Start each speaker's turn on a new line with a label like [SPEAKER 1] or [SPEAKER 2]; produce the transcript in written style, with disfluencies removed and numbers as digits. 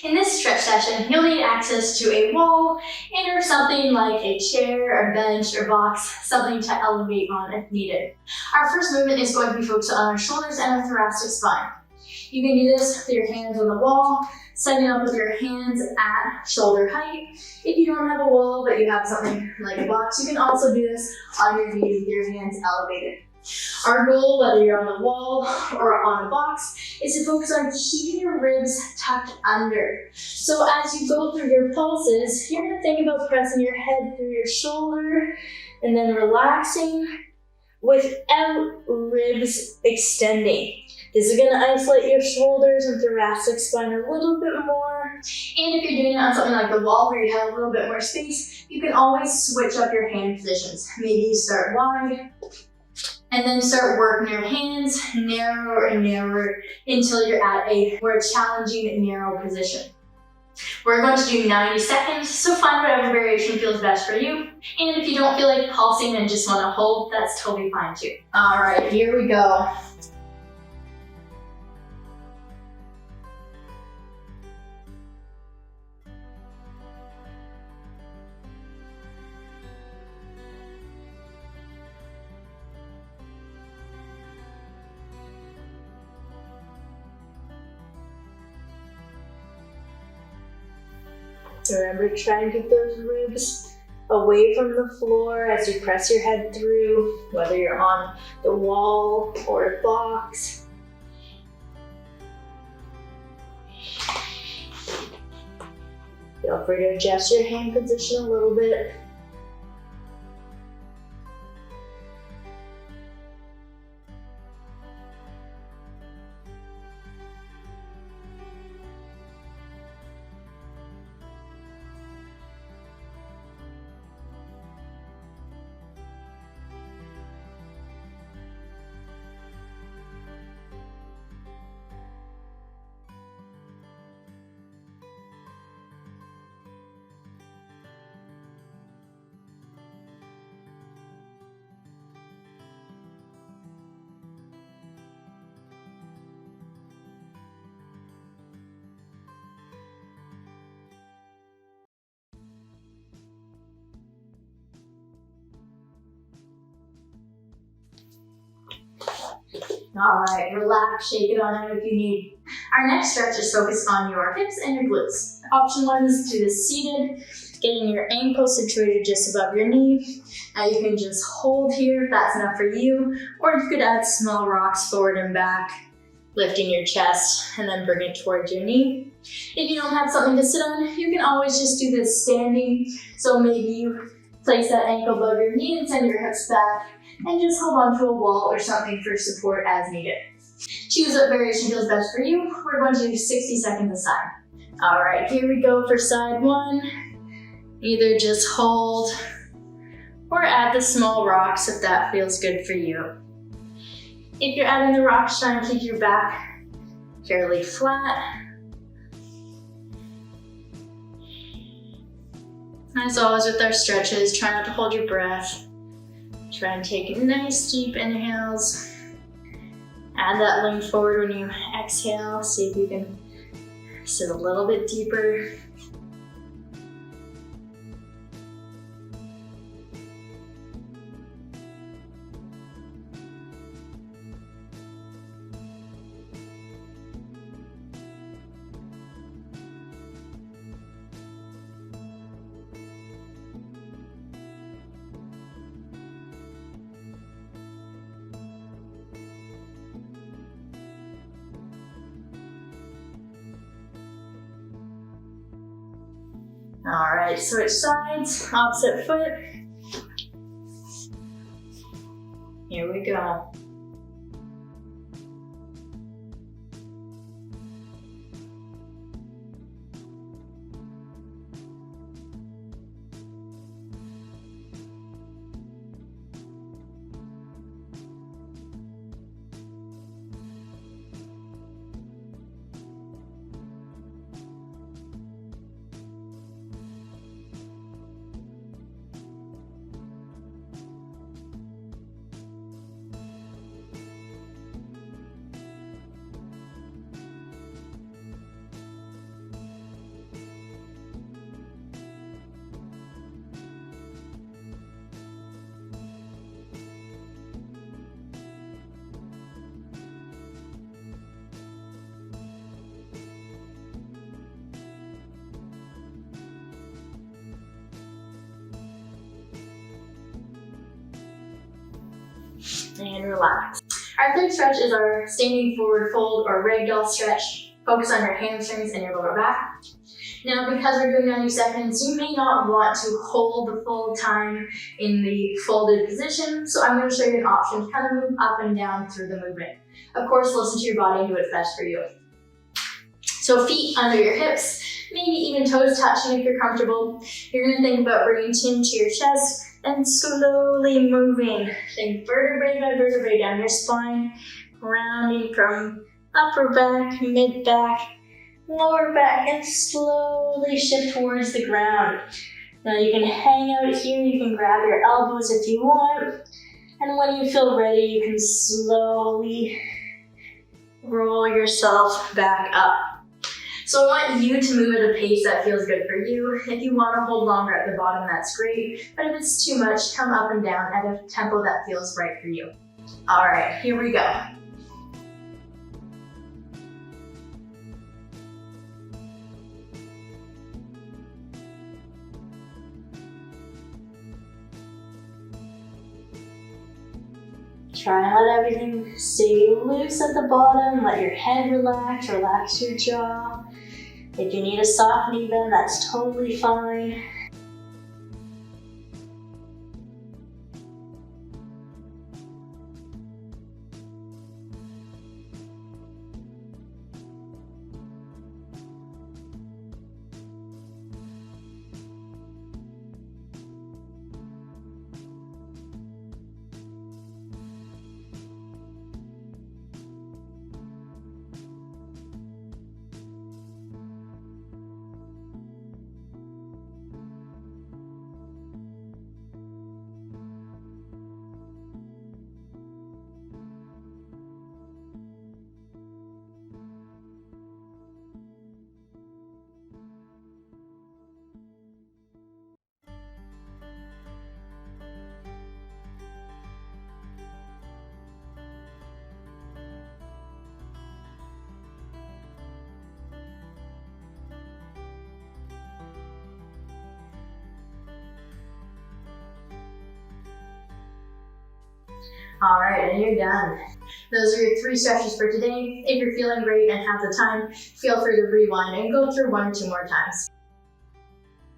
[SPEAKER 1] In this stretch session, you'll need access to a wall and or something like a chair, a bench, or box, something to elevate on if needed. Our first movement is going to be focused on our shoulders and our thoracic spine. You can do this with your hands on the wall, setting up with your hands at shoulder height. If you don't have a wall, but you have something like a box, you can also do this on your knees with your hands elevated. Our goal, whether you're on the wall or on a box, is to focus on keeping your ribs tucked under. So as you go through your pulses, you're gonna think about pressing your head through your shoulder and then relaxing without ribs extending. This is gonna isolate your shoulders and thoracic spine a little bit more. And if you're doing it on something like the wall where you have a little bit more space, you can always switch up your hand positions. Maybe you start wide, and then start working your hands narrower and narrower until you're at a more challenging narrow position. We're going to do 90 seconds, so find whatever variation feels best for you. And if you don't feel like pulsing and just want to hold, that's totally fine too. All right, here we go. Remember, try and keep those ribs away from the floor as you press your head through, whether you're on the wall or a box. Feel free to adjust your hand position a little bit. All right, relax, shake it on out if you need. Our next stretch is focused on your hips and your glutes. Option 1 is to do this seated, getting your ankle situated just above your knee. Now you can just hold here if that's enough for you, or you could add small rocks forward and back, lifting your chest and then bring it towards your knee. If you don't have something to sit on, you can always just do this standing. So maybe you place that ankle above your knee and send your hips back, and just hold on to a wall or something for support as needed. Choose what variation feels best for you. We're going to do 60 seconds aside. All right, here we go for side 1. Either just hold or add the small rocks if that feels good for you. If you're adding the rocks, try and keep your back fairly flat. As always with our stretches, try not to hold your breath. Try and take nice deep inhales. Add that lean forward when you exhale. See if you can sit a little bit deeper. All right, switch sides, opposite foot. Here we go. and relax. Our third stretch is our standing forward fold or ragdoll stretch. Focus on your hamstrings and your lower back. Now, because we're doing 90 seconds, you may not want to hold the full time in the folded position, so I'm going to show you an option to kind of move up and down through the movement. Of course, listen to your body and do what's best for you. So feet under your hips, maybe even toes touching if you're comfortable. You're going to think about bringing chin to your chest and slowly moving. Think vertebrae by vertebrae down your spine, rounding from upper back, mid back, lower back, and slowly shift towards the ground. Now you can hang out here, you can grab your elbows if you want, and when you feel ready, you can slowly roll yourself back up. So I want you to move at a pace that feels good for you. If you want to hold longer at the bottom, that's great, but if it's too much, come up and down at a tempo that feels right for you. All right, here we go. Try and let everything stay loose at the bottom. Let your head relax, relax your jaw. If you need a soft knee bend, that's totally fine. All right, and you're done. Those are your 3 stretches for today. If you're feeling great and have the time, feel free to rewind and go through 1 or 2 more times.